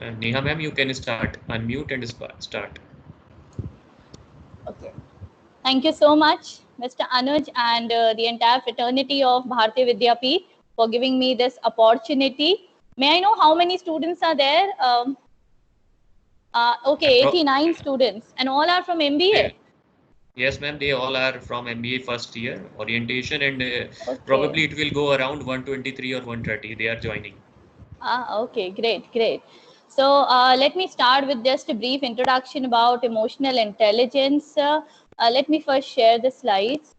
Neha ma'am, you can start. Unmute and start. Okay. Thank you so much, Mr. Anuj, and the entire fraternity of Bharati Vidyapeeth for giving me this opportunity. May I know how many students are there? Okay, Appro 89 students, and all are from they, MBA. yes ma'am, they all are from MBA first year orientation, and Okay. probably it will go around 123 or 130. They are joining. Okay, great, great. So let me start with just a brief introduction about emotional intelligence. Let me first share the slides.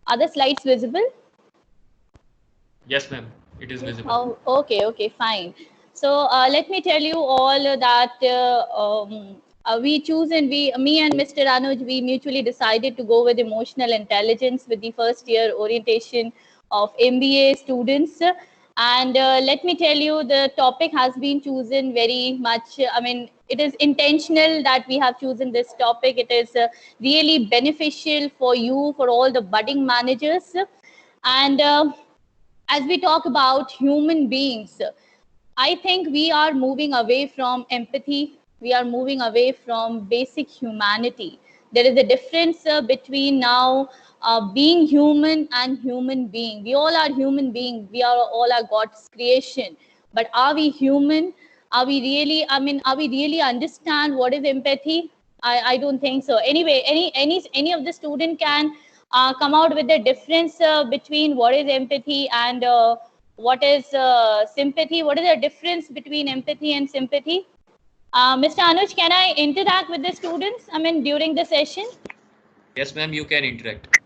Are the slides visible? Yes ma'am, it is visible. Oh, okay, okay, fine. So let me tell you all that we choose and me and Mr. Anuj, we mutually decided to go with emotional intelligence with the first year orientation of MBA students. And let me tell you, the topic has been chosen very much. I mean, it is intentional that we have chosen this topic. It is really beneficial for you, for all the budding managers. And as we talk about human beings, I think we are moving away from empathy. We are moving away from basic humanity. There is a difference between now being human and human being. We all are human beings. We are all are God's creation. But are we human? Are we really? I mean, are we really understand what is empathy? I don't think so. Anyway, any of the student can come out with the difference between what is empathy and what is sympathy. What is the difference between empathy and sympathy? Mr. Anuj, can I interact with the students? I mean, during the session? Yes ma'am, you can interact.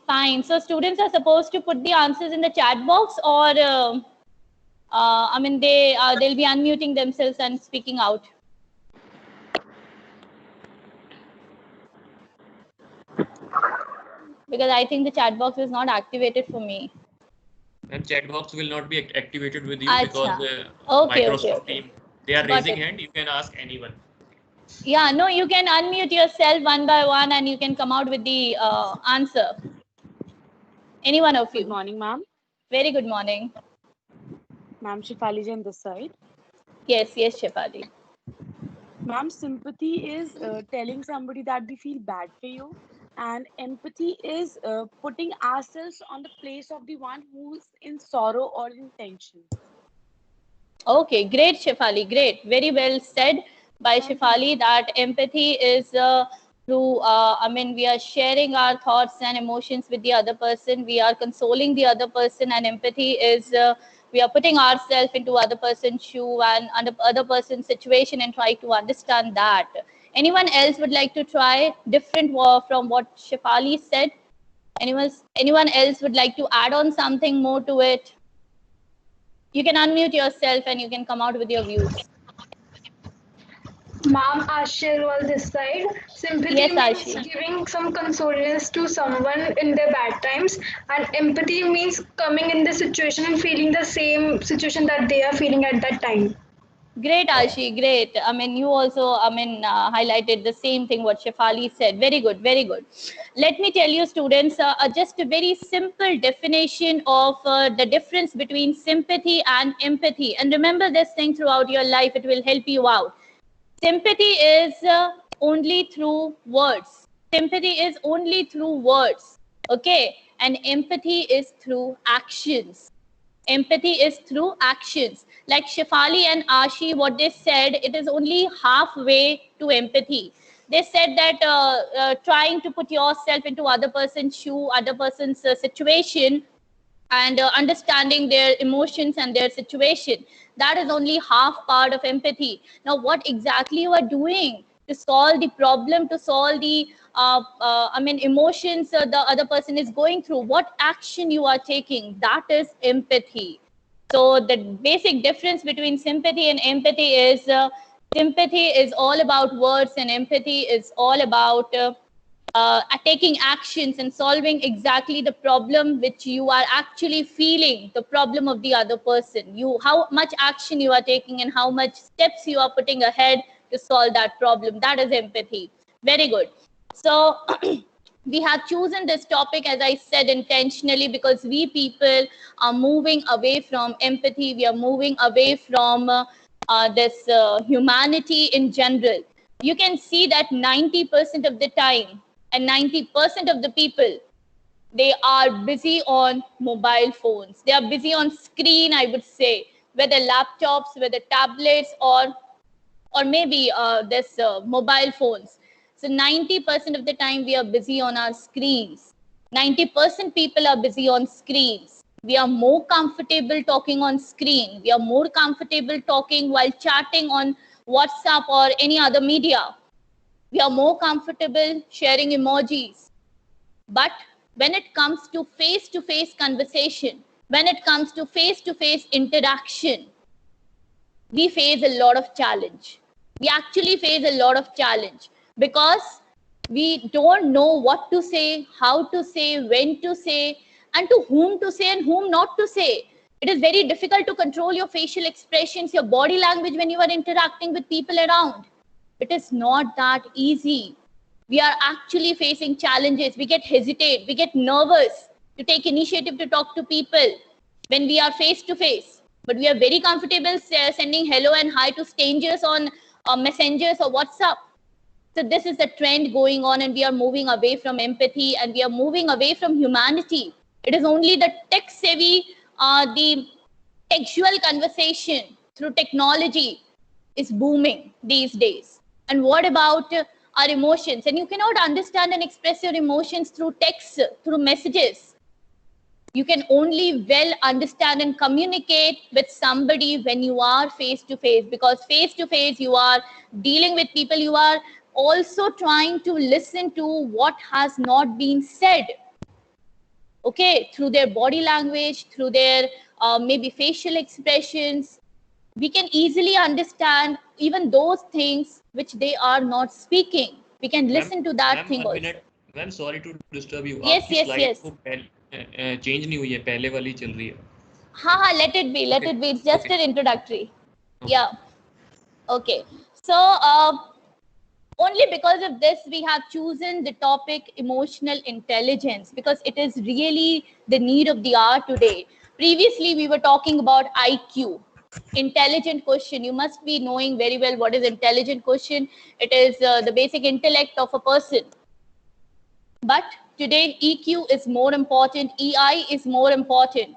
Fine. So students are supposed to put the answers in the chat box, or I mean, they'll be unmuting themselves and speaking out. Because I think the chat box is not activated for me. Ma'am, chat box will not be activated with you because Acha. Okay, okay, Microsoft okay. team, they are Got raising it. hand. You can ask anyone. Yeah, no, you can unmute yourself one by one and you can come out with the answer. Any one of Good you. morning, ma'am. Very good morning. Ma'am Shifali Jain this side. Yes, yes, Shefali. Ma'am, sympathy is telling somebody that we feel bad for you, and empathy is putting ourselves on the place of the one who's in sorrow or in tension. Okay, great, Shefali. Great. Very well said by Thank you, Shefali ma'am. that empathy is through, I mean, we are sharing our thoughts and emotions with the other person. We are consoling the other person, and empathy is we are putting ourselves into other person's shoe and under other person's situation and try to understand that. Anyone else would like to try different from what Shefali said? Anyone else would like to add on something more to it? You can unmute yourself and you can come out with your views. Ma'am, Ashir was this side. Sympathy Yes, means Ashi. giving some consolence to someone in their bad times, and empathy means coming in the situation and feeling the same situation that they are feeling at that time. Great, Ashi. Great. I mean, you also, I mean, highlighted the same thing what Shefali said. Very good. Very good. Let me tell you, students, just a very simple definition of the difference between sympathy and empathy. And remember this thing throughout your life. It will help you out. Sympathy is only through words. Sympathy is only through words. Okay. And empathy is through actions. Empathy is through actions. Like Shefali and Ashi, what they said, it is only halfway to empathy. They said that trying to put yourself into other person's shoe, other person's situation, and understanding their emotions and their situation, that is only half part of empathy. Now what exactly you are doing to solve the problem, to solve the I mean emotions the other person is going through, what action you are taking, that is empathy. So the basic difference between sympathy and empathy is sympathy is all about words and empathy is all about taking actions and solving exactly the problem which you are actually feeling, the problem of the other person. How much action you are taking and how much steps you are putting ahead to solve that problem. That is empathy. Very good. So we have chosen this topic, as I said, intentionally, because we people are moving away from empathy. We are moving away from this humanity in general. You can see that 90% of the time and 90% of the people, they are busy on mobile phones. They are busy on screen, I would say, whether laptops, whether tablets, or maybe this mobile phones. So 90% of the time we are busy on our screens. 90% people are busy on screens. We are more comfortable talking on screen. We are more comfortable talking while chatting on WhatsApp or any other media. We are more comfortable sharing emojis. But when it comes to face-to-face conversation, when it comes to face-to-face interaction, we face a lot of challenge. We actually face a lot of challenge because we don't know what to say, how to say, when to say, and to whom to say and whom not to say. It is very difficult to control your facial expressions, your body language when you are interacting with people around. It is not that easy. We are actually facing challenges. We get hesitate, we get nervous to take initiative to talk to people when we are face to face. But we are very comfortable sending hello and hi to strangers on messengers or WhatsApp. So this is the trend going on, and we are moving away from empathy and we are moving away from humanity. It is only the tech savvy, the textual conversation through technology is booming these days. And what about our emotions? And you cannot understand and express your emotions through text, through messages. You can only well understand and communicate with somebody when you are face to face, because face to face you are dealing with people. You are also trying to listen to what has not been said, okay, through their body language, through their maybe facial expressions. We can easily understand even those things which they are not speaking. We can listen to that thing also. Ma'am sorry to disturb you Yes, आपकी yes, slide yes. को change नहीं हुई है, पहले वाली चल रही है. हाँ, let it be. It's just Okay. an introductory. Okay. Yeah. Okay. So only because of this we have chosen the topic emotional intelligence, because it is really the need of the hour today. Previously we were talking about IQ, intelligent quotient. You must be knowing very well what is intelligent quotient. It is the basic intellect of a person. But today EQ is more important, EI is more important.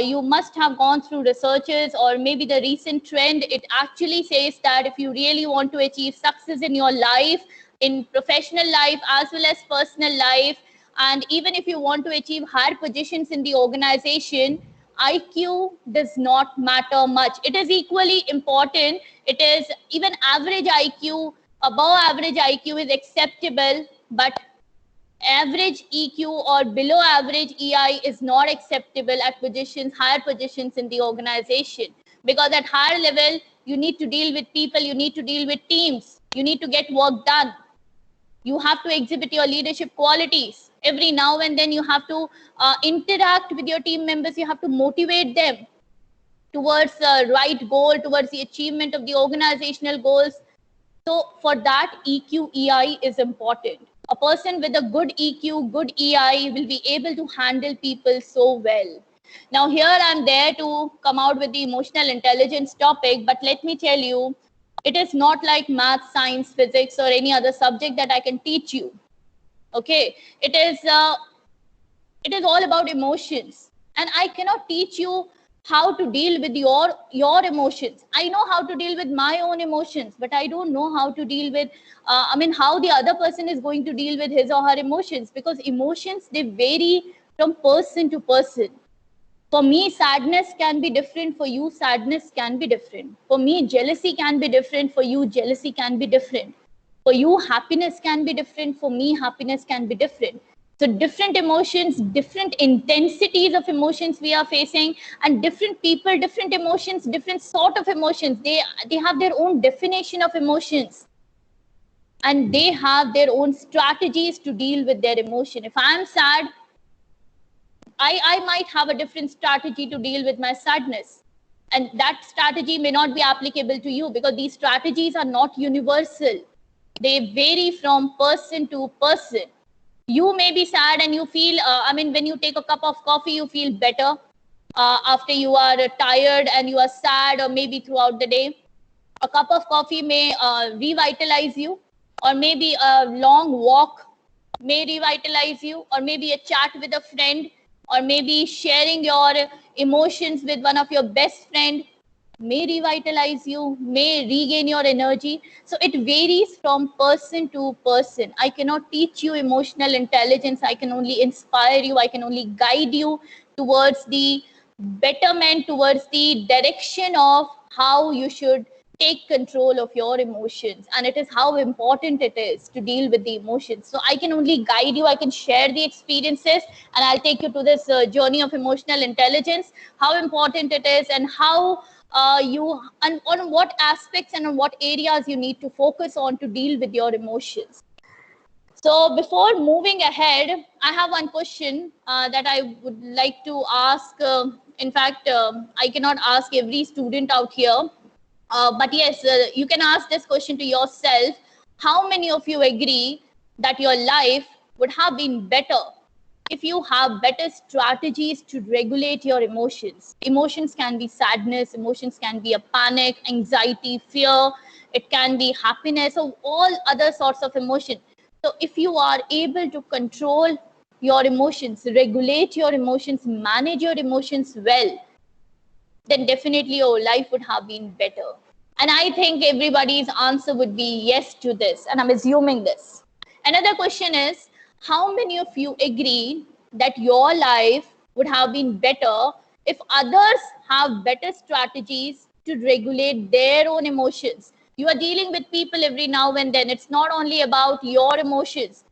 You must have gone through researches or maybe the recent trend. It actually says that if you really want to achieve success in your life, in professional life as well as personal life, and even if you want to achieve higher positions in the organization, IQ does not matter much. It is equally important. It is even average IQ, above average IQ is acceptable, but average EQ or below average EI is not acceptable at positions, higher positions in the organization. Because at higher level, you need to deal with people, you need to deal with teams, you need to get work done. You have to exhibit your leadership qualities. Every now and then you have to interact with your team members, you have to motivate them towards the right goal, towards the achievement of the organizational goals. So for that, EQ, EI is important. A person with a good EQ, good EI will be able to handle people so well. Now here I'm there to come out with the emotional intelligence topic, but let me tell you, it is not like math, science, physics, or any other subject that I can teach you. Okay, it is all about emotions, and I cannot teach you how to deal with your emotions. I know how to deal with my own emotions, but I don't know how to deal with how the other person is going to deal with his or her emotions, because emotions, they vary from person to person. For me, sadness can be different. For you, sadness can be different. For me, jealousy can be different. For you, jealousy can be different. For you, happiness can be different. For me, happiness can be different. So different emotions, different intensities of emotions we are facing, and different people, different emotions, different sort of emotions. They have their own definition of emotions. and they have their own strategies to deal with their emotion. If I'm sad, I might have a different strategy to deal with my sadness. And that strategy may not be applicable to you because these strategies are not universal. They vary from person to person. You may be sad and you feel, when you take a cup of coffee, you feel better after you are tired and you are sad, or maybe throughout the day. A cup of coffee may revitalize you, or maybe a long walk may revitalize you, or maybe a chat with a friend, or maybe sharing your emotions with one of your best friend may revitalize you, may regain your energy. So it varies from person to person. I cannot teach you emotional intelligence. I can only inspire you. I can only guide you towards the betterment, towards the direction of how you should take control of your emotions. And it is how important it is to deal with the emotions. So I can only guide you. I can share the experiences, and I'll take you to this journey of emotional intelligence, how important it is, and how and on what aspects and on what areas you need to focus on to deal with your emotions. So before moving ahead, I have one question that I would like to ask. In fact, I cannot ask every student out here, but yes, you can ask this question to yourself. How many of you agree that your life would have been better if you have better strategies to regulate your emotions? Emotions can be sadness, emotions can be a panic, anxiety, fear, it can be happiness, or all other sorts of emotion. So if you are able to control your emotions, regulate your emotions, manage your emotions well, then definitely your life would have been better. And I think everybody's answer would be yes to this, and I'm assuming this. Another question is, how many of you agree that your life would have been better if others have better strategies to regulate their own emotions? You are dealing with people every now and then. It's not only about your emotions.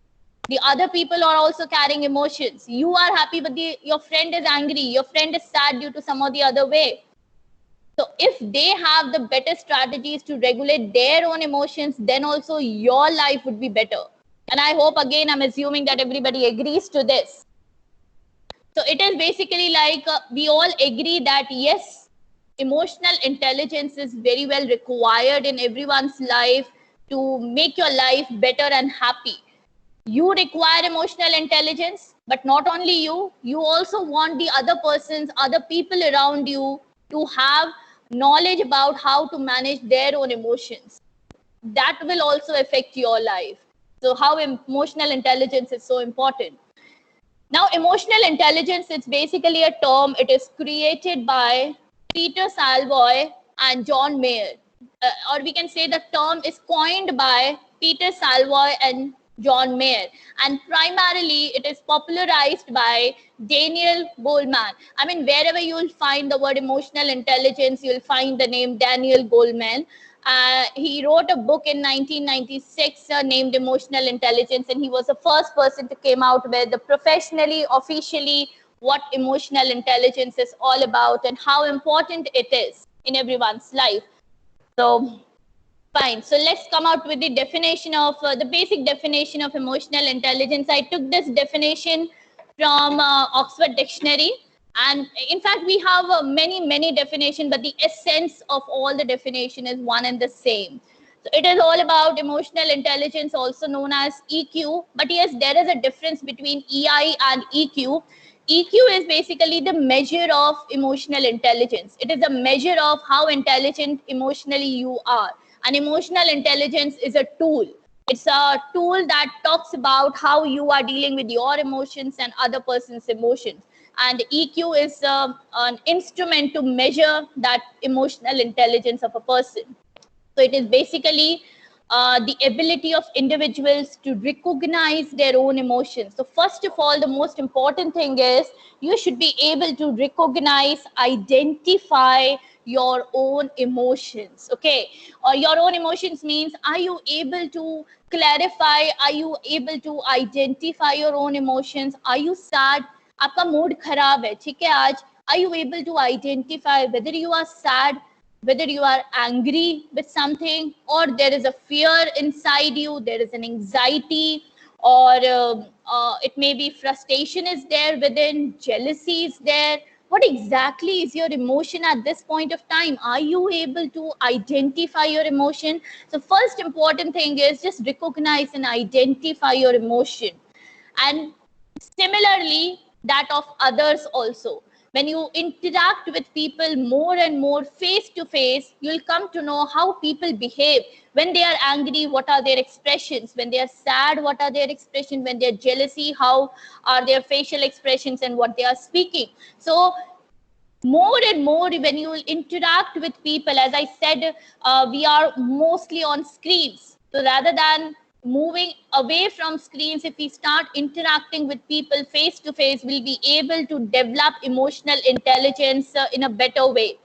The other people are also carrying emotions. You are happy, but your friend is angry. Your friend is sad due to some or the other way. So if they have the better strategies to regulate their own emotions, then also your life would be better. And I hope, again, I'm assuming that everybody agrees to this. So it is basically like we all agree that yes, emotional intelligence is very well required in everyone's life to make your life better and happy. You require emotional intelligence, but not only you also want the other persons, other people around you to have knowledge about how to manage their own emotions. That will also affect your life. So how emotional intelligence is so important. Now, emotional intelligence is basically a term. It is created by Peter Salvoy and John Mayer. Or we can say the term is coined by Peter Salvoy and John Mayer. And primarily, it is popularized by Daniel Goleman. I mean, wherever you'll find the word emotional intelligence, you'll find the name Daniel Goleman. He wrote a book in 1996 named Emotional Intelligence, and he was the first person to came out with the professionally, officially, what emotional intelligence is all about and how important it is in everyone's life. So, fine. So let's come out with the definition of the basic definition of emotional intelligence. I took this definition from Oxford Dictionary. And in fact, we have many definitions, but the essence of all the definition is one and the same. So it is all about emotional intelligence, also known as EQ. But yes, there is a difference between EI and EQ. EQ is basically the measure of emotional intelligence. It is a measure of how intelligent emotionally you are. And emotional intelligence is a tool. It's a tool that talks about how you are dealing with your emotions and other person's emotions. And EQ is an instrument to measure that emotional intelligence of a person. So it is basically the ability of individuals to recognize their own emotions. So first of all, the most important thing is you should be able to recognize, identify your own emotions. Okay, or your own emotions means, are you able to clarify, are you able to identify your own emotions? Are you sad? आपका mood खराब है, ठीक है आज? Are you able to identify whether you are sad? whether you are angry with something, or there is a fear inside you, there is an anxiety, or it may be frustration is there within, jealousy is there. What exactly is your emotion at this point of time? Are you able to identify your emotion? So first important thing is just recognize and identify your emotion. And similarly, that of others also. When you interact with people more and more face to face, you'll come to know how people behave. When they are angry, what are their expressions? When they are sad, what are their expressions? When they're jealousy, how are their facial expressions and what they are speaking? So more and more when you interact with people, as I said, we are mostly on screens. So rather than moving away from screens, if we start interacting with people face to face, we'll be able to develop emotional intelligence in a better way.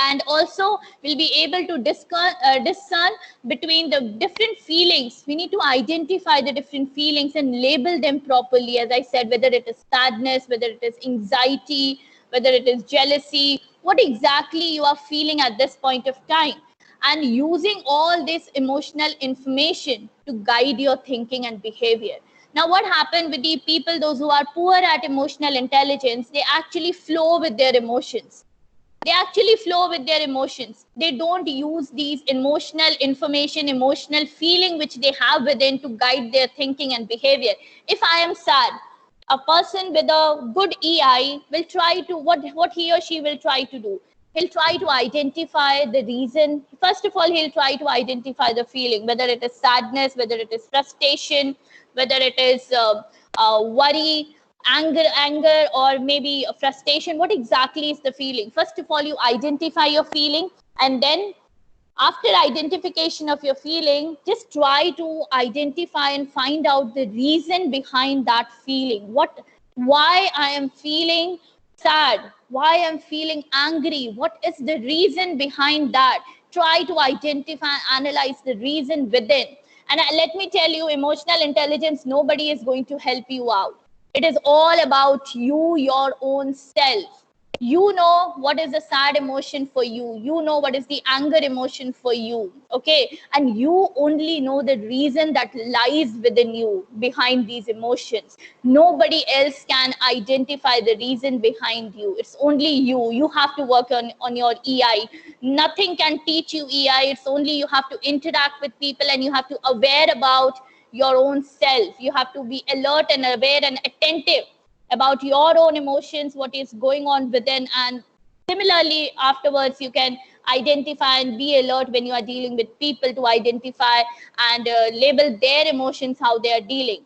And also we'll be able to discern between the different feelings. We need to identify the different feelings and label them properly, as I said, whether it is sadness, whether it is anxiety, whether it is jealousy, what exactly you are feeling at this point of time, and using all this emotional information to guide your thinking and behavior. Now what happened with the people, those who are poor at emotional intelligence, they actually flow with their emotions. They actually flow with their emotions. They don't use these emotional information, emotional feeling which they have within to guide their thinking and behavior. If I am sad, a person with a good EI will try to, what he or she will try to do, he'll try to identify the reason. First of all, he'll try to identify the feeling, whether it is sadness, whether it is frustration, whether it is worry, anger, or maybe a frustration. What exactly is the feeling? First of all, you identify your feeling, and then after identification of your feeling, just try to identify and find out the reason behind that feeling. Why I am feeling sad, why I'm feeling angry, what is the reason behind that? Try to identify, analyze the reason within. And let me tell you, emotional intelligence, nobody is going to help you out. It is all about you, your own self. You know what is the sad emotion for you. You know what is the anger emotion for you. Okay. And you only know the reason that lies within you behind these emotions. Nobody else can identify the reason behind you. It's only you. You have to work on your EI. Nothing can teach you EI. It's only you have to interact with people, and you have to aware about your own self. You have to be alert and aware and attentive about your own emotions, what is going on within. And similarly, afterwards, you can identify and be alert when you are dealing with people, to identify and label their emotions, how they are dealing.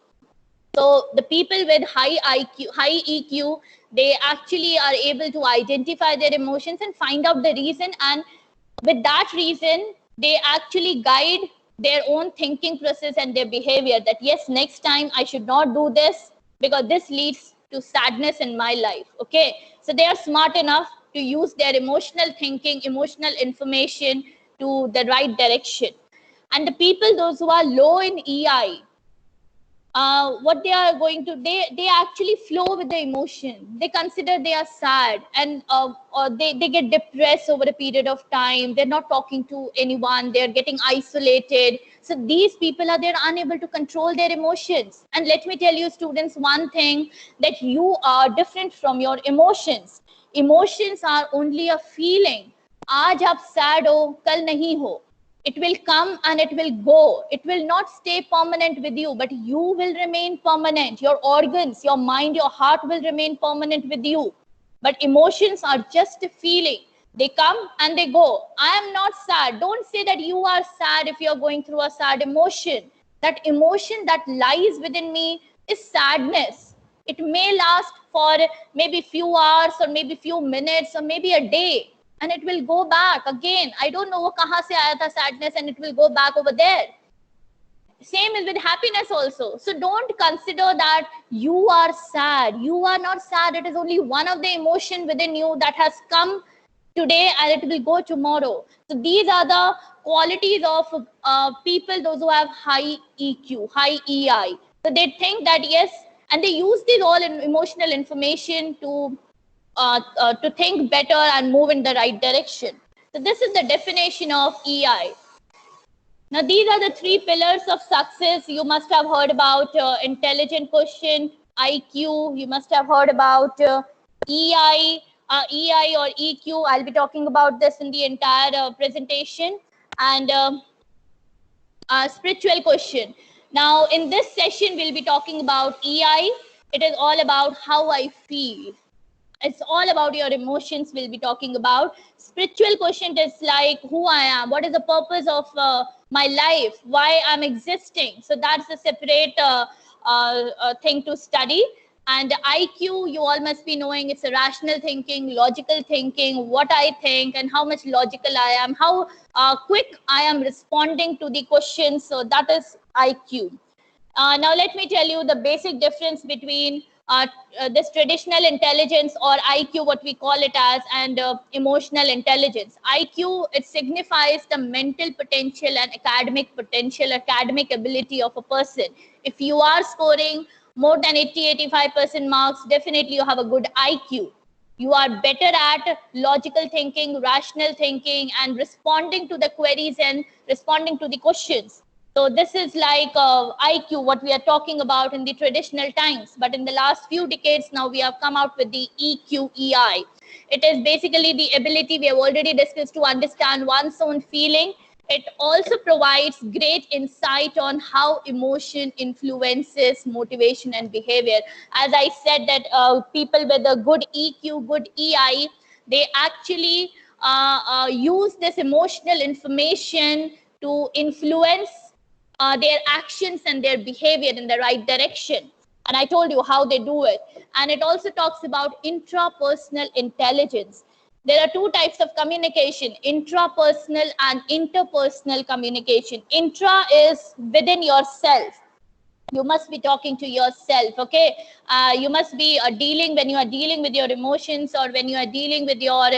So the people with high IQ, high EQ, they actually are able to identify their emotions and find out the reason. And with that reason, they actually guide their own thinking process and their behavior, that yes, next time I should not do this because this leads to sadness in my life. Okay. So they are smart enough to use their emotional thinking, emotional information to the right direction. And the people, those who are low in EI, what they are going to, they actually flow with the emotion. They consider they are sad, and or they get depressed over a period of time. They're not talking to anyone, they're getting isolated. So these people are, they're unable to control their emotions. And let me tell you, students, one thing, that you are different from your emotions. Emotions are only a feeling. आज आप sad हो, कल नहीं हो. It will come and it will go. It will not stay permanent with you, but you will remain permanent. Your organs, your mind, your heart will remain permanent with you. But emotions are just a feeling. They come and they go. I am not sad. Don't say that you are sad if you're going through a sad emotion. That emotion that lies within me is sadness. It may last for maybe few hours, or maybe few minutes, or maybe a day. And it will go back again. I don't know wo kahan se aaya tha sadness, and it will go back over there. Same is with happiness also. So don't consider that you are sad. You are not sad. It is only one of the emotion within you that has come today, and it will go tomorrow. So these are the qualities of people, those who have high EQ, high EI. So they think that yes, and they use these all emotional information to think better and move in the right direction. So this is the definition of EI. Now, these are the three pillars of success. You must have heard about intelligent quotient, IQ. You must have heard about EI or EQ. I'll be talking about this in the entire presentation. And spiritual quotient. Now, in this session, we'll be talking about EI. It is all about how I feel. It's all about your emotions we'll be talking about. Spiritual quotient is like who I am, what is the purpose of my life, why I'm existing. So that's a separate thing to study. And IQ, you all must be knowing, it's a rational thinking, logical thinking, what I think and how much logical I am, how quick I am responding to the questions. So that is IQ. Now let me tell you the basic difference between this traditional intelligence or IQ, what we call it as, and emotional intelligence. IQ, it signifies the mental potential and academic potential, academic ability of a person. If you are scoring more than 80-85% marks, definitely you have a good IQ. You are better at logical thinking, rational thinking, and responding to the queries and responding to the questions. So this is like IQ, what we are talking about in the traditional times. But in the last few decades now, we have come out with the EQ, EI. It is basically the ability we have already discussed to understand one's own feeling. It also provides great insight on how emotion influences motivation and behavior. As I said that people with a good EQ, good EI, they actually use this emotional information to influence their actions and their behavior in the right direction. And I told you how they do it. And it also talks about intrapersonal intelligence. There are two types of communication, intrapersonal and interpersonal communication. Intra is within yourself. You must be talking to yourself, okay? You must be dealing, when you are dealing with your emotions or when you are dealing with your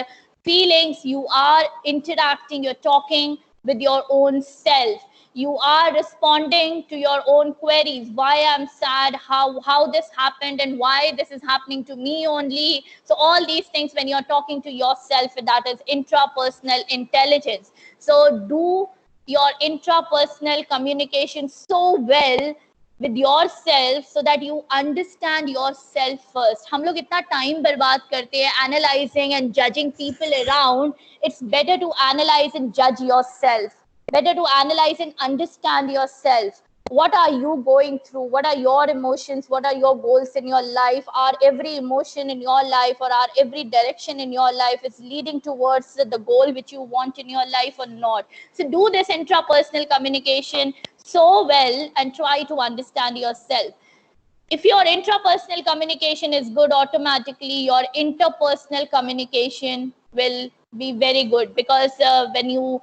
feelings, you are interacting, you're talking with your own self. You are responding to your own queries, why I'm sad, how this happened and why this is happening to me only. So all these things when you're talking to yourself, that is intrapersonal intelligence. So do your intrapersonal communication so well with yourself so that you understand yourself first. हम लोग इतना time बर्बाद करते हैं analyzing and judging people around. It's better to analyze and judge yourself. Better to analyze and understand yourself. What are you going through? What are your emotions? What are your goals in your life? Are every emotion in your life or are every direction in your life is leading towards the goal which you want in your life or not? So do this intrapersonal communication so well and try to understand yourself. If your intrapersonal communication is good, automatically your interpersonal communication will be very good, because when you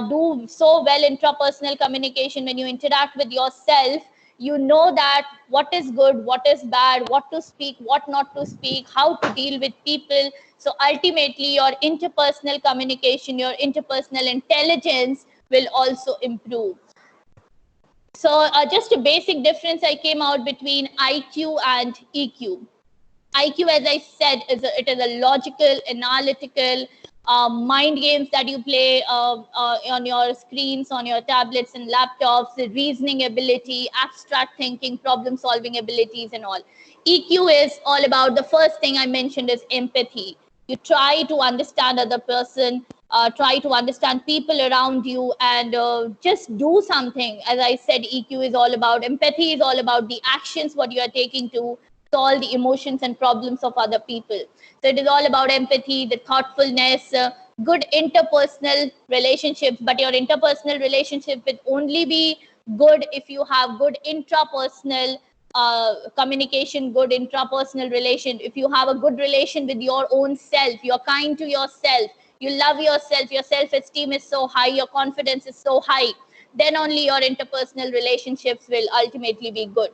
do so well intrapersonal communication, when you interact with yourself, you know that what is good, what is bad, what to speak, what not to speak, how to deal with people. So ultimately your interpersonal communication, your interpersonal intelligence will also improve. So just a basic difference I came out between IQ and EQ. IQ, as I said, it is a logical, analytical, mind games that you play on your screens, on your tablets and laptops, the reasoning ability, abstract thinking, problem solving abilities and all. EQ is all about, the first thing I mentioned is empathy. You try to understand other person, try to understand people around you and just do something. As I said, EQ is all about, empathy is all about the actions, what you are taking to solve the emotions and problems of other people. So it is all about empathy, the thoughtfulness, good interpersonal relationships, but your interpersonal relationship will only be good if you have good intrapersonal communication, good intrapersonal relation. If you have a good relation with your own self, you're kind to yourself, you love yourself, your self-esteem is so high, your confidence is so high, then only your interpersonal relationships will ultimately be good.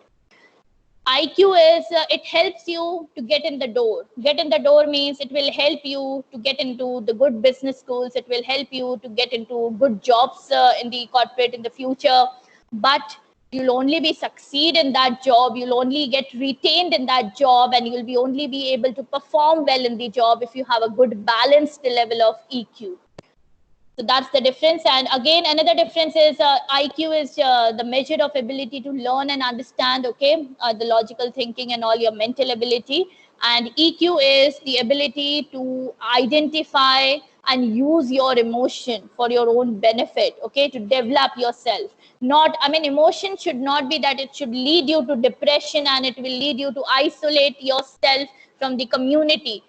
IQ is, it helps you to get in the door. Get in the door means it will help you to get into the good business schools. It will help you to get into good jobs in the corporate in the future. But you'll only be succeed in that job. You'll only get retained in that job, and you'll be only be able to perform well in the job if you have a good balanced level of EQ. So that's the difference. And again, another difference is IQ is the measure of ability to learn and understand, okay, the logical thinking and all your mental ability. And EQ is the ability to identify and use your emotion for your own benefit, okay, to develop yourself. Not, I mean, emotion should not be that it should lead you to depression and it will lead you to isolate yourself from the community.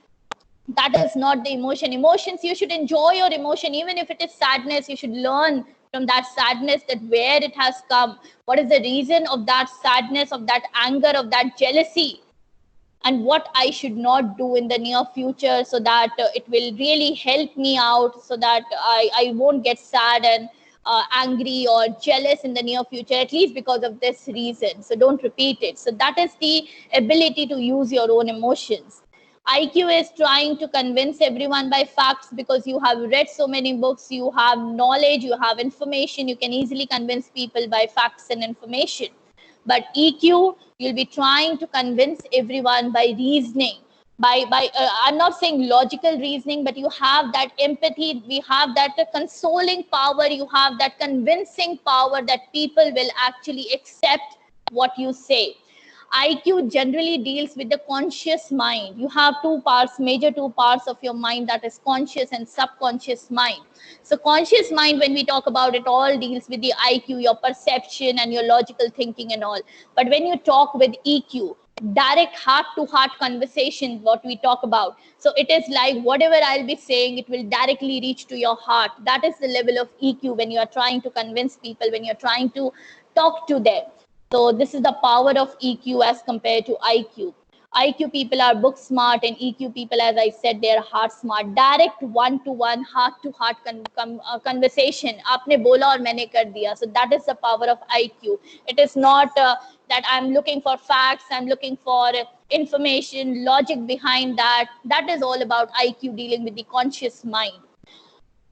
That is not the emotions. You should enjoy your emotion. Even if it is sadness, you should learn from that sadness that where it has come, what is the reason of that sadness, of that anger, of that jealousy, and what I should not do in the near future, so that it will really help me out, so that I won't get sad and angry or jealous in the near future, at least because of this reason. So don't repeat it. So that is the ability to use your own emotions. IQ is trying to convince everyone by facts, because you have read so many books, you have knowledge, you have information, you can easily convince people by facts and information. But EQ, you'll be trying to convince everyone by reasoning, I'm not saying logical reasoning, but you have that empathy, we have that consoling power, you have that convincing power that people will actually accept what you say. IQ generally deals with the conscious mind. You have two parts, major two parts of your mind, that is conscious and subconscious mind. So conscious mind, when we talk about it, all deals with the IQ, your perception and your logical thinking and all. But when you talk with EQ, direct heart-to-heart conversation, what we talk about. So it is like whatever I'll be saying, it will directly reach to your heart. That is the level of EQ when you are trying to convince people, when you're trying to talk to them. So this is the power of EQ as compared to IQ. IQ people are book smart, and EQ people, as I said, they are heart smart. Direct one-to-one, heart-to-heart conversation. Aapne bola aur maine kar diya. So that is the power of IQ. It is not that I'm looking for facts, I'm looking for information, logic behind that. That is all about IQ, dealing with the conscious mind.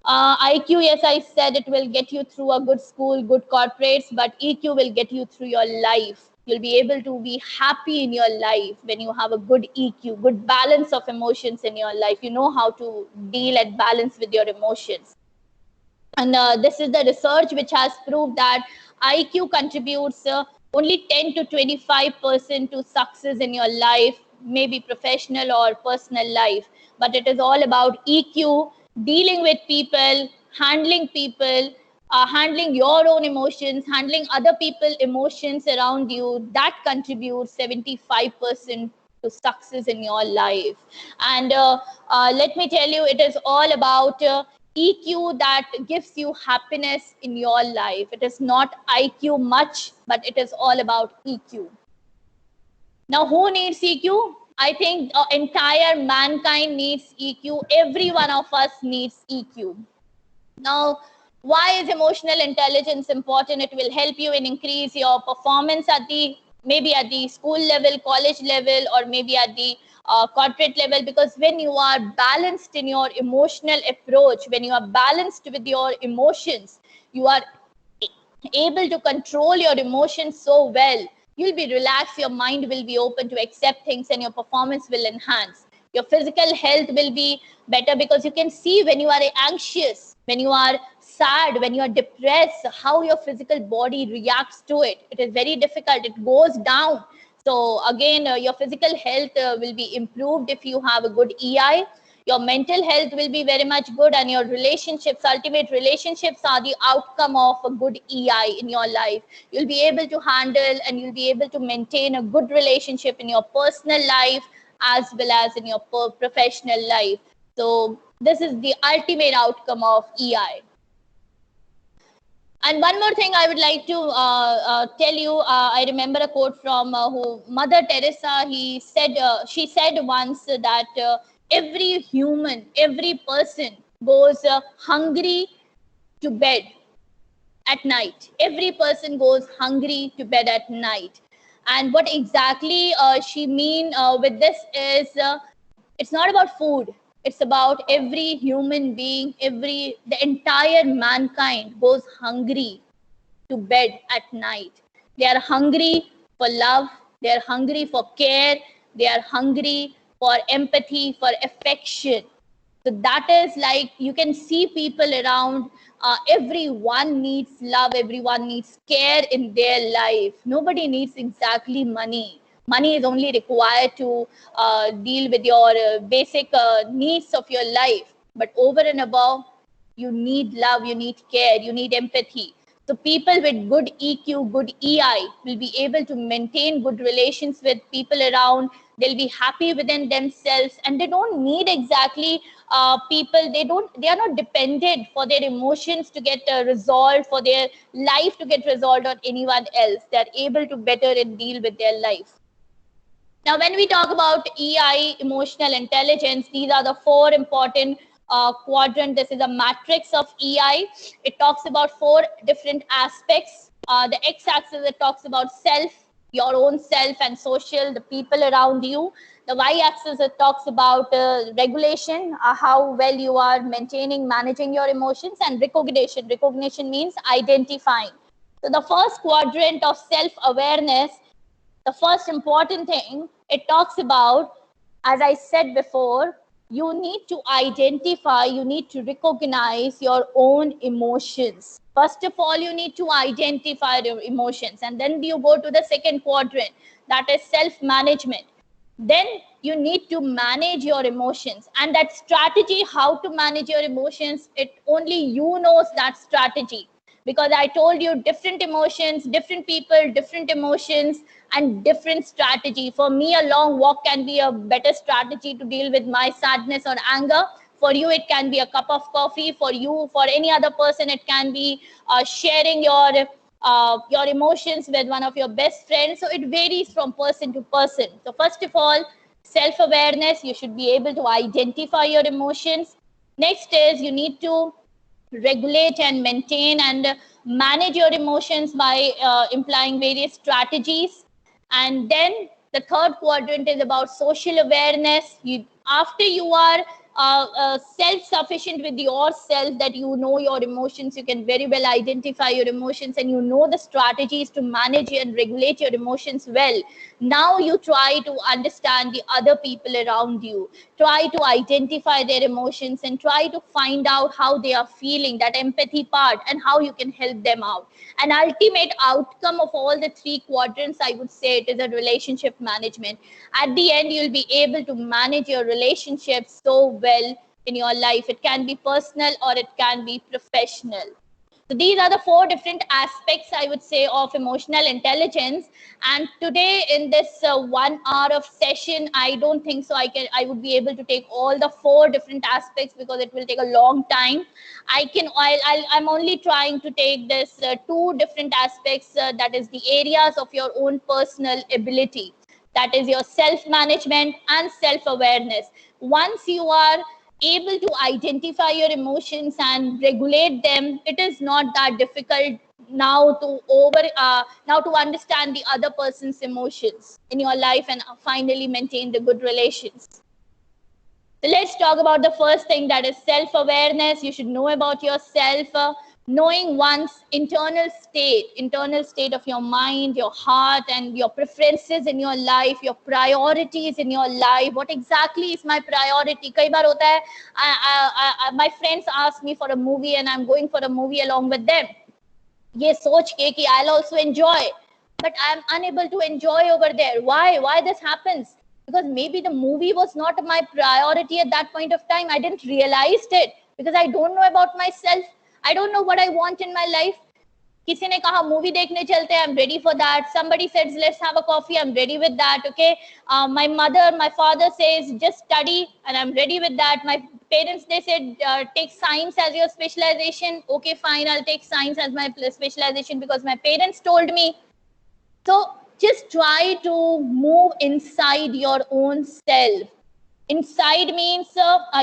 IQ, yes, I said it will get you through a good school, good corporates, but EQ will get you through your life. You'll be able to be happy in your life when you have a good EQ, good balance of emotions in your life. You know how to deal and balance with your emotions. And this is the research which has proved that IQ contributes only 10 to 25% to success in your life, maybe professional or personal life. But it is all about EQ, dealing with people, handling people, handling your own emotions, handling other people's emotions around you. That contributes 75% to success in your life. And let me tell you, it is all about EQ that gives you happiness in your life. It is not IQ much, but it is all about EQ. Now, who needs EQ? I think entire mankind needs EQ. Every one of us needs EQ. Now, why is emotional intelligence important? It will help you in increase your performance at the, maybe at the school level, college level, or maybe at the corporate level, because when you are balanced in your emotional approach, when you are balanced with your emotions, you are able to control your emotions so well, you'll be relaxed, your mind will be open to accept things, and your performance will enhance. Your physical health will be better, because you can see when you are anxious, when you are sad, when you are depressed, how your physical body reacts to it. It is very difficult. It goes down. So again, your physical health will be improved if you have a good EI. Your mental health will be very much good, and your relationships, ultimate relationships, are the outcome of a good EI in your life. You'll be able to handle and you'll be able to maintain a good relationship in your personal life as well as in your professional life. So this is the ultimate outcome of EI. And one more thing I would like to tell you, I remember a quote from Mother Teresa. She said once that every human, every person goes hungry to bed at night. Every person goes hungry to bed at night. And what exactly she mean with this is, it's not about food. It's about every human being, the entire mankind goes hungry to bed at night. They are hungry for love. They are hungry for care. They are hungry for empathy, for affection. So that is like, you can see people around, everyone needs love, everyone needs care in their life. Nobody needs exactly money. Money is only required to deal with your basic needs of your life. But over and above, you need love, you need care, you need empathy. So people with good EQ, good EI will be able to maintain good relations with people around. They'll be happy within themselves, and they don't need exactly people. They are not dependent for their emotions to get resolved, for their life to get resolved on anyone else. They're able to better and deal with their life. Now, when we talk about EI, emotional intelligence, these are the four important quadrant. This is a matrix of EI. It talks about four different aspects. The x-axis, it talks about self, your own self and social, the people around you. The y-axis, it talks about regulation, how well you are maintaining, managing your emotions, and recognition. Recognition means identifying. So the first quadrant of self-awareness, the first important thing it talks about, as I said before, you need to identify, you need to recognize your own emotions. First of all, you need to identify your emotions, and then you go to the second quadrant, that is self-management. Then you need to manage your emotions, and that strategy, how to manage your emotions, it only you knows that strategy. Because I told you, different emotions, different people, different emotions, and different strategy. For me, a long walk can be a better strategy to deal with my sadness or anger. For you, it can be a cup of coffee. For you, for any other person, it can be sharing your emotions with one of your best friends. So it varies from person to person. So first of all, self-awareness, you should be able to identify your emotions. Next is, you need to regulate and maintain and manage your emotions by implying various strategies. And then the third quadrant is about social awareness. After you are self-sufficient with yourself, that you know your emotions, you can very well identify your emotions, and you know the strategies to manage and regulate your emotions well. Now you try to understand the other people around you, try to identify their emotions, and try to find out how they are feeling, that empathy part, and how you can help them out. An ultimate outcome of all the three quadrants, I would say, it is a relationship management. At the end, you'll be able to manage your relationships so well in your life. It can be personal or it can be professional. So these are the four different aspects, I would say, of emotional intelligence. And today in this 1 hour of session, I don't think so I would be able to take all the four different aspects, because it will take a long time. I'm only trying to take this two different aspects, that is the areas of your own personal ability. That is your self-management and self-awareness. Once you are able to identify your emotions and regulate them, it is not that difficult now to understand the other person's emotions in your life and finally maintain the good relations. So let's talk about the first thing, that is self-awareness. You should know about yourself. Knowing one's internal state of your mind, your heart, and your preferences in your life, your priorities in your life. What exactly is my priority? Kai baar hota hai, my friends ask me for a movie and I'm going for a movie along with them. Ye soch ke ki I'll also enjoy, but I'm unable to enjoy over there. Why this happens? Because maybe the movie was not my priority at that point of time. I didn't realize it because I don't know about myself. I don't know what I want in my life. किसी ने कहा movie देखने चलते हैं, I'm ready for that. Somebody says let's have a coffee, I'm ready with that. Okay, my father says just study, and I'm ready with that. My parents, they said take science as your specialization. Okay, fine, I'll take science as my specialization because my parents told me. So just try to move inside your own self. Inside means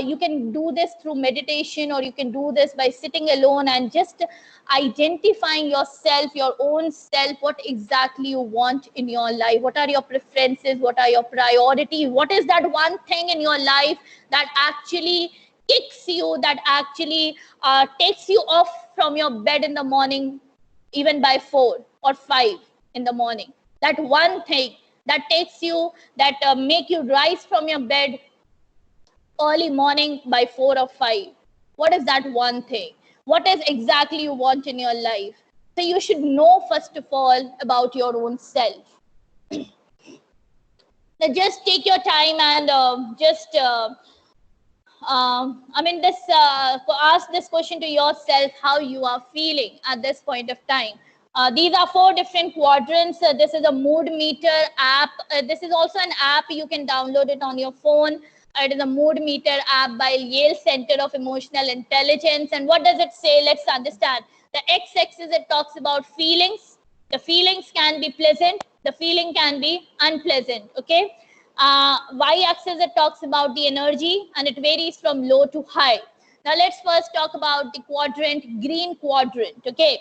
you can do this through meditation, or you can do this by sitting alone and just identifying yourself, your own self, what exactly you want in your life, what are your preferences, what are your priorities, what is that one thing in your life that actually kicks you, that actually takes you off from your bed in the morning, even by 4 or 5 in the morning. That one thing that takes you, that make you rise from your bed early morning by 4 or 5? What is that one thing? What is exactly you want in your life? So you should know first of all about your own self. Now just take your time and ask this question to yourself, how you are feeling at this point of time. These are 4 different quadrants. This is a mood meter app. This is also an app. You can download it on your phone. It is a mood meter app by Yale Center of Emotional Intelligence. And what does it say? Let's understand. The x-axis, it talks about feelings. The feelings can be pleasant. The feeling can be unpleasant. Okay. Y-axis, it talks about the energy, and it varies from low to high. Now let's first talk about the quadrant, green quadrant, okay,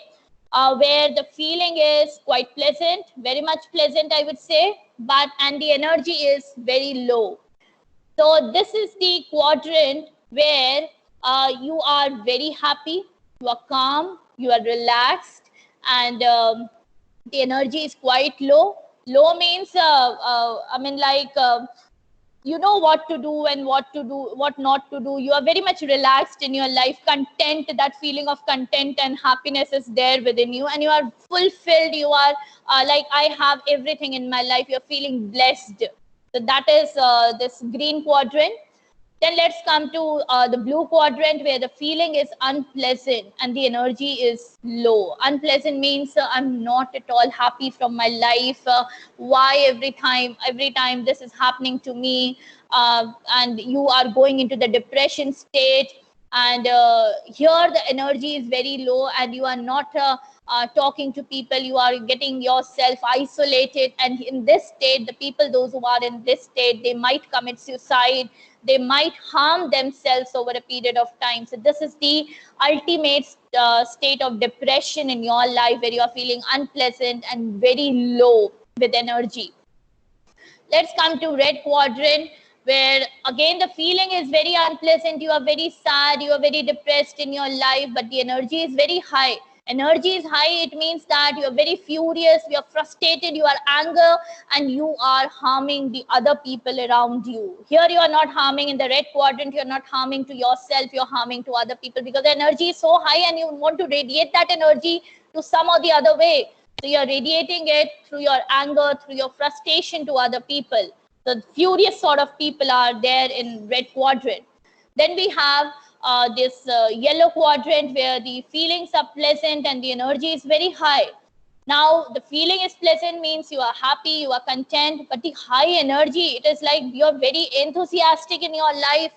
where the feeling is quite pleasant, very much pleasant, I would say, and the energy is very low. So this is the quadrant where you are very happy, you are calm, you are relaxed, and the energy is quite low. Low means, you know what to do and what to do, what not to do. You are very much relaxed in your life, content, that feeling of content and happiness is there within you, and you are fulfilled. You are like, I have everything in my life. You're feeling blessed. So that is this green quadrant. Then let's come to the blue quadrant, where the feeling is unpleasant and the energy is low. Unpleasant means I'm not at all happy from my life. Why every time this is happening to me? And you are going into the depression state. And here the energy is very low, and you are not talking to people. You are getting yourself isolated. And in this state, the people, those who are in this state, they might commit suicide. They might harm themselves over a period of time. So this is the ultimate state of depression in your life, where you are feeling unpleasant and very low with energy. Let's come to red quadrant, where again the feeling is very unpleasant. You are very sad, you are very depressed in your life, but the energy is very high. Energy is high, it means that you are very furious, you are frustrated, you are anger, and you are harming the other people around you. Here you are not harming. In the red quadrant, you are not harming to yourself, you are harming to other people, because the energy is so high and you want to radiate that energy to some or the other way. So you are radiating it through your anger, through your frustration to other people. The furious sort of people are there in red quadrant. Then we have this yellow quadrant, where the feelings are pleasant and the energy is very high. Now, the feeling is pleasant means you are happy, you are content, but the high energy, it is like you're very enthusiastic in your life.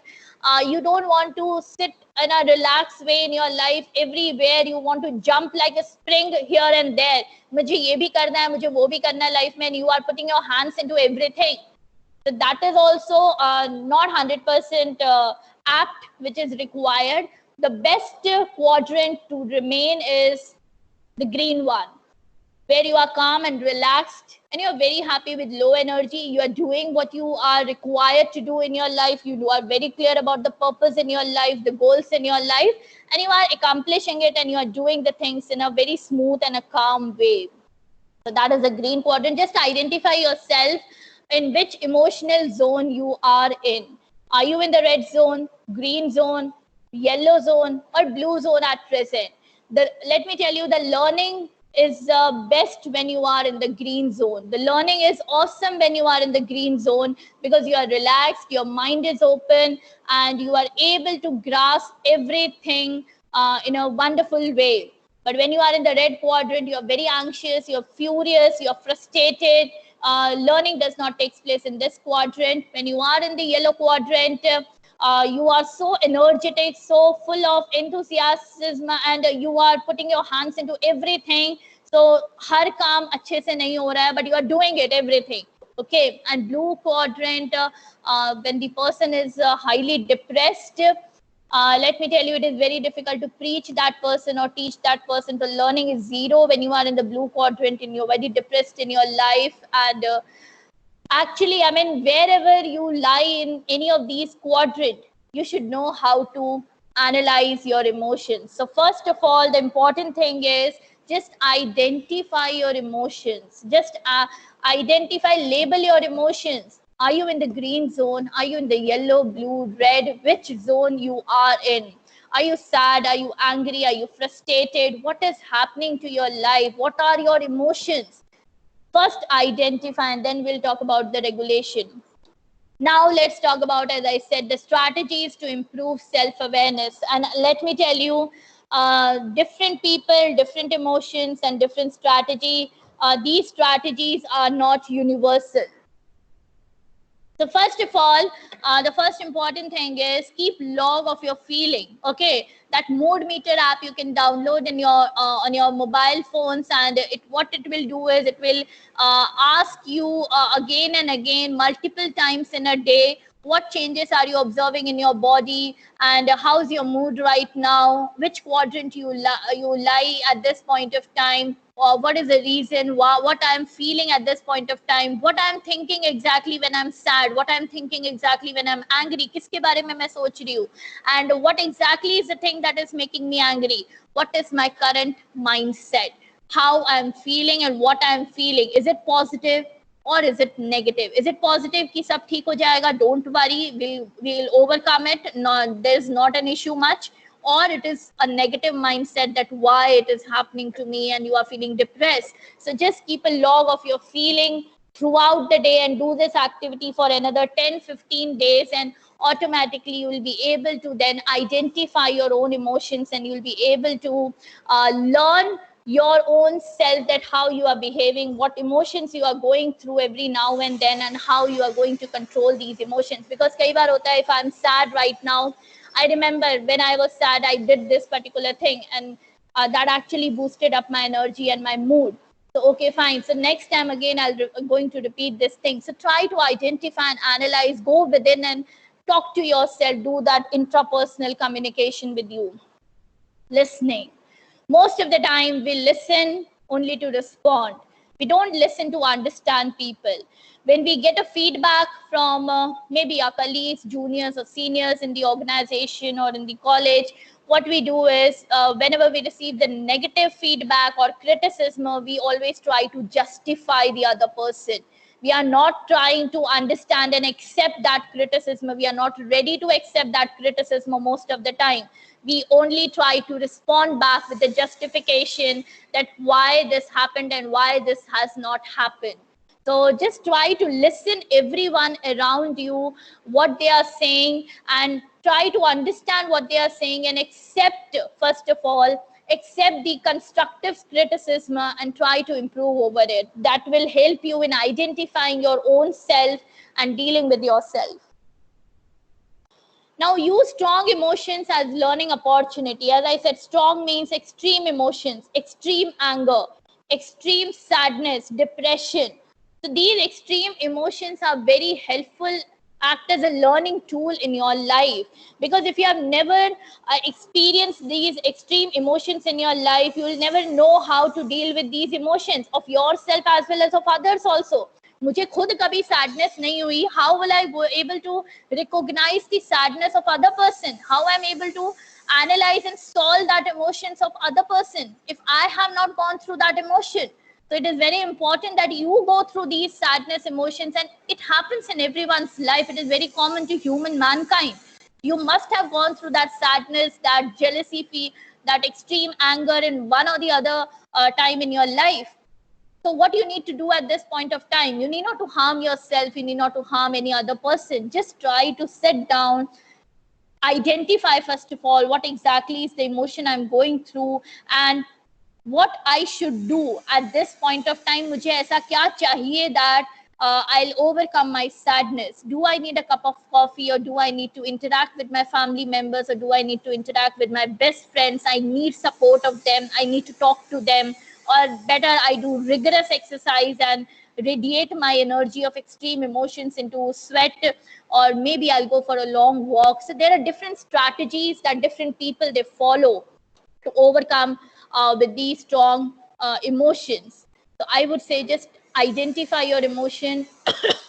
You don't want to sit in a relaxed way in your life. Everywhere you want to jump like a spring here and there. मुझे ये भी करना है, मुझे वो भी करना है life में. You are putting your hands into everything. So that is also not 100% apt, which is required. The best quadrant to remain is the green one, where you are calm and relaxed and you are very happy with low energy. You are doing what you are required to do in your life. You are very clear about the purpose in your life, the goals in your life, and you are accomplishing it, and you are doing the things in a very smooth and a calm way. So that is the green quadrant. Just identify yourself in which emotional zone you are in. Are you in the red zone, green zone, yellow zone, or blue zone at present? Let me tell you, the learning is best when you are in the green zone. The learning is awesome when you are in the green zone, because you are relaxed, your mind is open, and you are able to grasp everything in a wonderful way. But when you are in the red quadrant, you are very anxious, you're furious, you're frustrated. Learning does not take place in this quadrant. When you are in the yellow quadrant, you are so energetic, so full of enthusiasm, and you are putting your hands into everything. So har kaam अच्छे से नहीं हो रहा है, but you are doing it, everything. Okay. And blue quadrant, when the person is highly depressed, let me tell you, it is very difficult to preach that person or teach that person. So learning is zero when you are in the blue quadrant and you're very depressed in your life. And actually, I mean, wherever you lie in any of these quadrants, you should know how to analyze your emotions. So first of all, the important thing is just identify your emotions. Just identify, label your emotions. Are you in the green zone? Are you in the yellow, blue, red? Which zone you are in? Are you sad? Are you angry? Are you frustrated? What is happening to your life? What are your emotions? First identify, and then we'll talk about the regulation. Now let's talk about, as I said, the strategies to improve self-awareness. And let me tell you, different people, different emotions, and different strategy. These strategies are not universal. So first of all, the first important thing is keep log of your feeling. Okay, that mood meter app you can download in your on your mobile phones, and what it will do is it will ask you again and again, multiple times in a day, what changes are you observing in your body, and how's your mood right now, which quadrant you lie at this point of time, or what is the reason, what I'm feeling at this point of time, what I'm thinking exactly when I'm sad, what I'm thinking exactly when I'm angry, kiske bare mein main soch rahi hu, and what exactly is the thing that is making me angry, what is my current mindset, how I'm feeling and what I'm feeling, is it positive or is it negative? Is it positive ki sab theek ho jayega, don't worry, we'll overcome it, no, there's not an issue much, or it is a negative mindset that why it is happening to me and you are feeling depressed. So just keep a log of your feeling throughout the day and do this activity for another 10-15 days, and automatically you will be able to then identify your own emotions, and you'll be able to learn your own self, that how you are behaving, what emotions you are going through every now and then, and how you are going to control these emotions. Because kai baar hota hai, if I'm sad right now, I remember when I was sad, I did this particular thing, and that actually boosted up my energy and my mood. So, okay, fine. So next time again, I'm going to repeat this thing. So try to identify and analyze, go within and talk to yourself, do that intrapersonal communication with you. Listening. Most of the time, we listen only to respond. We don't listen to understand people. When we get a feedback from maybe our colleagues, juniors, or seniors in the organization or in the college, what we do is whenever we receive the negative feedback or criticism, we always try to justify the other person. We are not trying to understand and accept that criticism. We are not ready to accept that criticism most of the time. We only try to respond back with the justification that why this happened and why this has not happened. So just try to listen everyone around you, what they are saying, and try to understand what they are saying, and accept, first of all, accept the constructive criticism and try to improve over it. That will help you in identifying your own self and dealing with yourself. Now use strong emotions as learning opportunity. As I said, strong means extreme emotions, extreme anger, extreme sadness, depression. So these extreme emotions are very helpful, act as a learning tool in your life. Because if you have never experienced these extreme emotions in your life, you will never know how to deal with these emotions of yourself as well as of others also. मुझे खुद कभी sadness नहीं हुई. How will I be able to recognize the sadness of other person? How I'm able to analyze and solve that emotions of other person if I have not gone through that emotion? So it is very important that you go through these sadness emotions, and it happens in everyone's life. It is very common to human mankind. You must have gone through that sadness, that jealousy, that extreme anger in one or the other time in your life. So what you need to do at this point of time, you need not to harm yourself, you need not to harm any other person. Just try to sit down, identify first of all what exactly is the emotion I'm going through and what I should do at this point of time. मुझे ऐसा क्या चाहिए that I'll overcome my sadness. Do I need a cup of coffee, or do I need to interact with my family members, or do I need to interact with my best friends? I need support of them. I need to talk to them, or better, I do rigorous exercise and radiate my energy of extreme emotions into sweat, or maybe I'll go for a long walk. So there are different strategies that different people they follow to overcome with these strong emotions. So I would say just identify your emotion,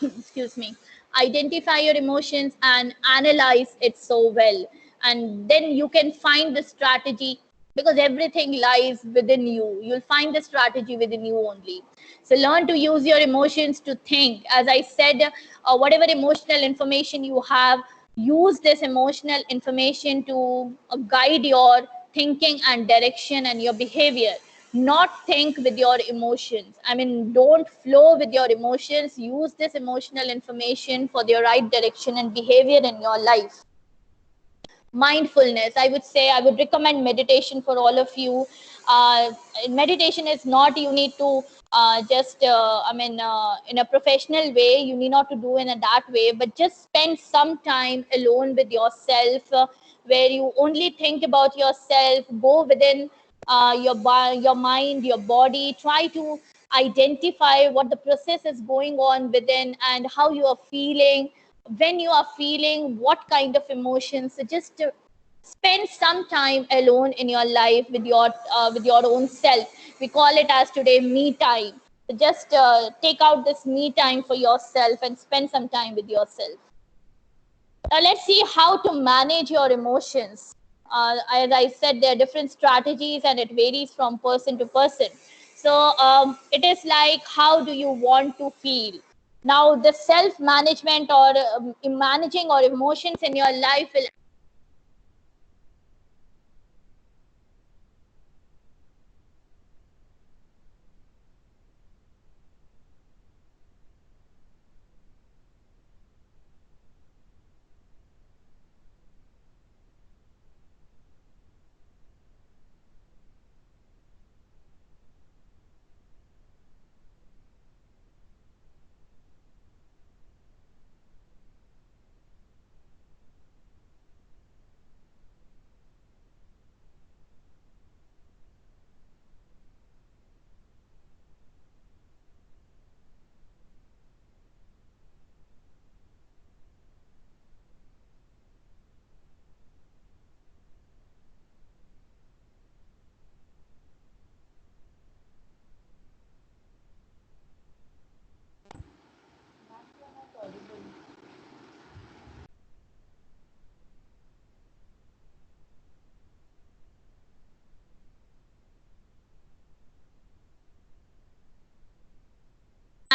excuse me, identify your emotions and analyze it so well. And then you can find the strategy because everything lies within you. You'll find the strategy within you only. So learn to use your emotions to think. As I said, whatever emotional information you have, use this emotional information to guide your thinking and direction and your behavior. Not think with your emotions. I mean, don't flow with your emotions. Use this emotional information for the right direction and behavior in your life. Mindfulness, I would say, I would recommend meditation for all of you. Meditation is not you need to just in a professional way, you need not to do in a that way, but just spend some time alone with yourself, where you only think about yourself. Go within your mind, your body. Try to identify what the process is going on within and how you are feeling. When you are feeling what kind of emotions, so just spend some time alone in your life with your own self. We call it as today me time. So just take out this me time for yourself and spend some time with yourself. Now let's see how to manage your emotions. As I said, there are different strategies and it varies from person to person. So it is like, how do you want to feel? Now, the self management or managing our emotions in your life will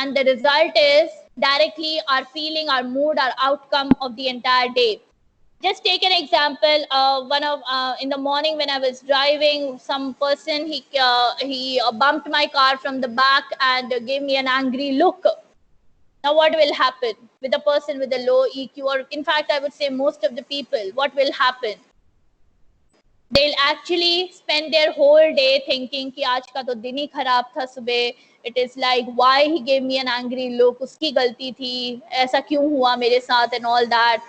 and the result is directly our feeling, our mood, our outcome of the entire day. Just take an example. One of in the morning when I was driving, some person he bumped my car from the back and gave me an angry look. Now, what will happen with a person with a low EQ, or in fact, I would say most of the people? What will happen? They'll actually spend their whole day thinking कि आज का तो दिन ही खराब था सुबह. It is like, why he gave me an angry look, उसकी गलती थी, ऐसा क्यों हुआ मेरे साथ, and all that.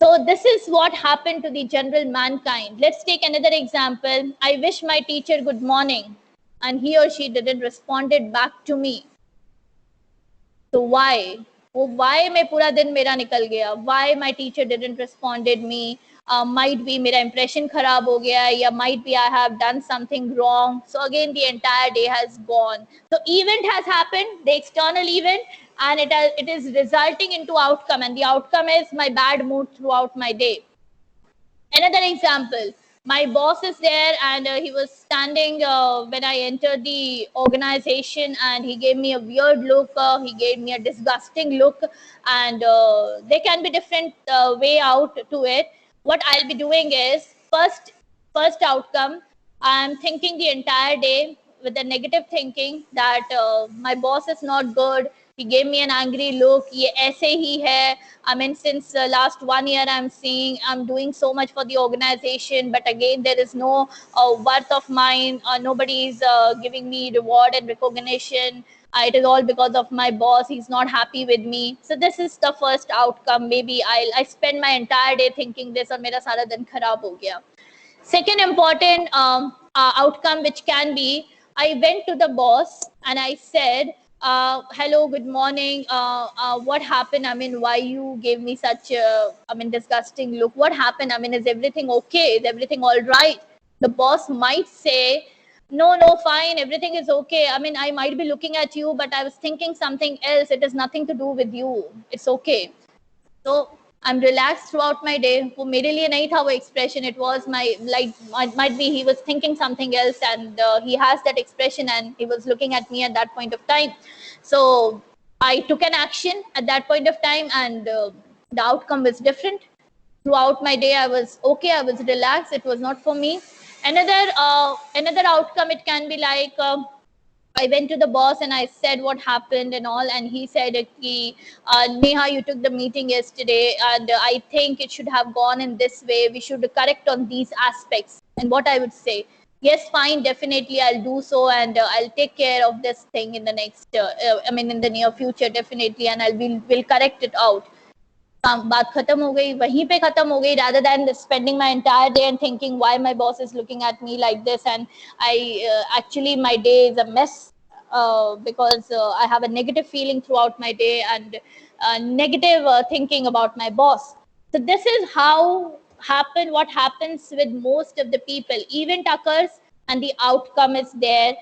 So this is what happened to the general mankind. Let's take another example. I wish my teacher good morning and he or she didn't responded back to me. So why? वो why में पूरा दिन मेरा निकल गया? Why my teacher didn't responded me? Might be मेरा impression खराब हो गया, या might be I have done something wrong. So again the entire day has gone. So event has happened, the external event, and it is resulting into outcome, and the outcome is my bad mood throughout my day. Another example, my boss is there and he was standing when I entered the organization, and he gave me a weird look, he gave me a disgusting look, and there can be different way out to it. What I'll be doing is, first outcome, I'm thinking the entire day with a negative thinking that my boss is not good, he gave me an angry look, ye aise hi hai. I mean, since last 1 year I'm seeing I'm doing so much for the organization, but again there is no worth of mine, nobody is giving me reward and recognition. It is all because of my boss, he's not happy with me. So this is the first outcome. Maybe I spend my entire day thinking this, और मेरा सारा दिन खराब हो गया. Second important outcome which can be, I went to the boss and I said, hello, good morning. What happened? I mean, why you gave me such a, disgusting look? What happened? I mean, is everything okay? Is everything all right? The boss might say, no, fine, everything is okay. I mean, I might be looking at you, but I was thinking something else. It has nothing to do with you. It's okay. So I'm relaxed throughout my day. वो मेरे लिए नहीं था वो expression. It was my, like, might be he was thinking something else, and he has that expression and he was looking at me at that point of time. So I took an action at that point of time, and the outcome was different. Throughout my day, I was okay. I was relaxed. It was not for me. Another outcome, it can be like, I went to the boss and I said what happened and all, and he said, Neha, you took the meeting yesterday, and I think it should have gone in this way. We should correct on these aspects. And what I would say, yes, fine, definitely, I'll do so, and I'll take care of this thing in the next, in the near future, definitely, and will correct it out. बात खत्म हो गई, वहीं पे खत्म हो गई, rather than spending my entire day and thinking why my boss is looking at me like this, and actually my day is a mess, because I have a negative feeling throughout my day, and negative thinking about my boss. So this is what happens with most of the people. Event occurs and the outcome is there.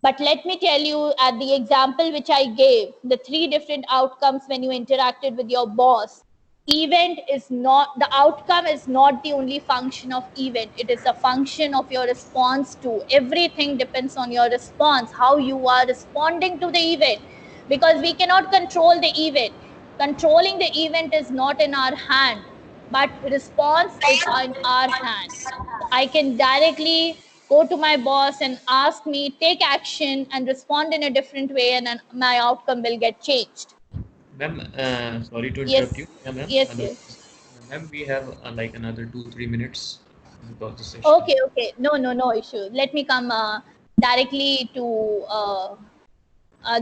But let me tell you, at the example which I gave, the 3 different outcomes when you interacted with your boss, the outcome is not the only function of event. It is a function of your response too. Everything depends on your response, how you are responding to the event, because we cannot control the event. Controlling the event is not in our hand, but response is in our hand. I can directly go to my boss and ask me, take action and respond in a different way, and then my outcome will get changed. Ma'am, sorry to Yes. interrupt you. Yeah, ma'am. Yes. Ma'am, we have like another 2-3 minutes because the session. Okay. No issue. Let me come directly to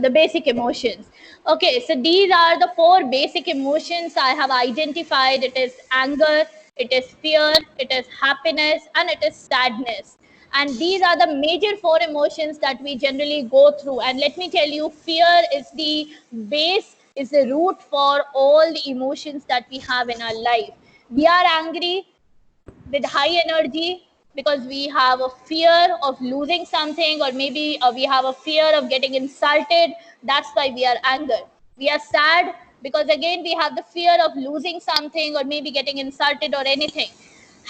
the basic emotions. Okay, so these are the 4 basic emotions I have identified. It is anger, it is fear, it is happiness, and it is sadness. And these are the major 4 emotions that we generally go through. And let me tell you, fear is the base, is the root for all the emotions that we have in our life. We are angry with high energy because we have a fear of losing something, or maybe we have a fear of getting insulted. That's why we are angry. We are sad because again we have the fear of losing something, or maybe getting insulted or anything.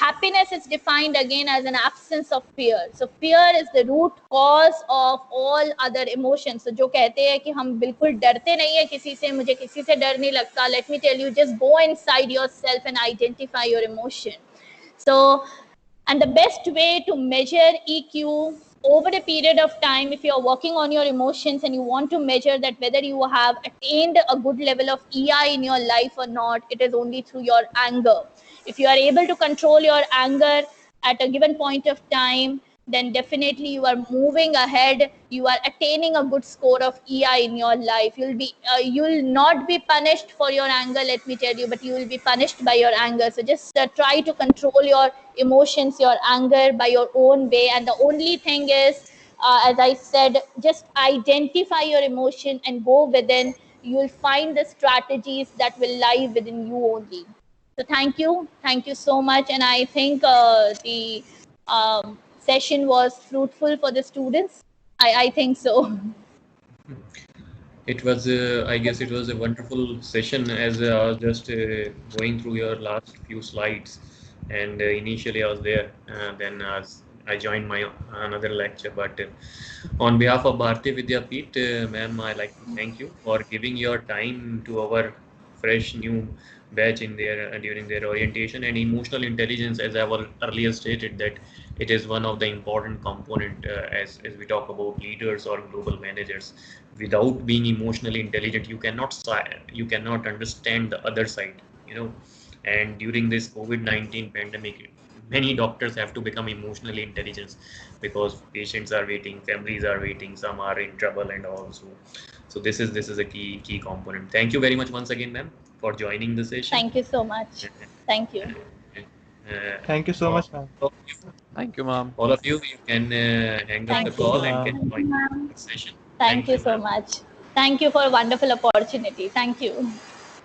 Happiness is defined again as an absence of fear. So fear is the root cause of all other emotions. So जो कहते हैं कि हम बिल्कुल डरते नहीं है किसी से, मुझे किसी से डर नहीं लगता. Let me tell you, just go inside yourself and identify your emotion. So, and the best way to measure EQ over a period of time, if you're working on your emotions and you want to measure that whether you have attained a good level of EI in your life or not, it is only through your anger. If you are able to control your anger at a given point of time, then definitely you are moving ahead. You are attaining a good score of EI in your life. You'll not be punished for your anger, let me tell you, but you will be punished by your anger. So just try to control your emotions, your anger by your own way. And the only thing is, as I said, just identify your emotion and go within. You'll find the strategies that will lie within you only. So thank you so much. And I think the session was fruitful for the students. I think so. It was, I guess it was a wonderful session, as I was just going through your last few slides. And initially I was there, then I joined my another lecture. But on behalf of Bharti Vidyapeeth, ma'am, I like to thank you for giving your time to our fresh new batch in their during their orientation. And emotional intelligence, as I was earlier stated, that it is one of the important component as we talk about leaders or global managers. Without being emotionally intelligent, you cannot understand the other side, you know. And during this COVID-19 pandemic, many doctors have to become emotionally intelligent because patients are waiting, families are waiting, some are in trouble, and also. So this is a key component. Thank you very much once again, ma'am, for joining the session. Thank you so much. Thank you. Thank you so much, ma'am. Thank you, ma'am. All of you can hang up the Thank you. call and can join the session. Thank you so much. Thank you for a wonderful opportunity. Thank you.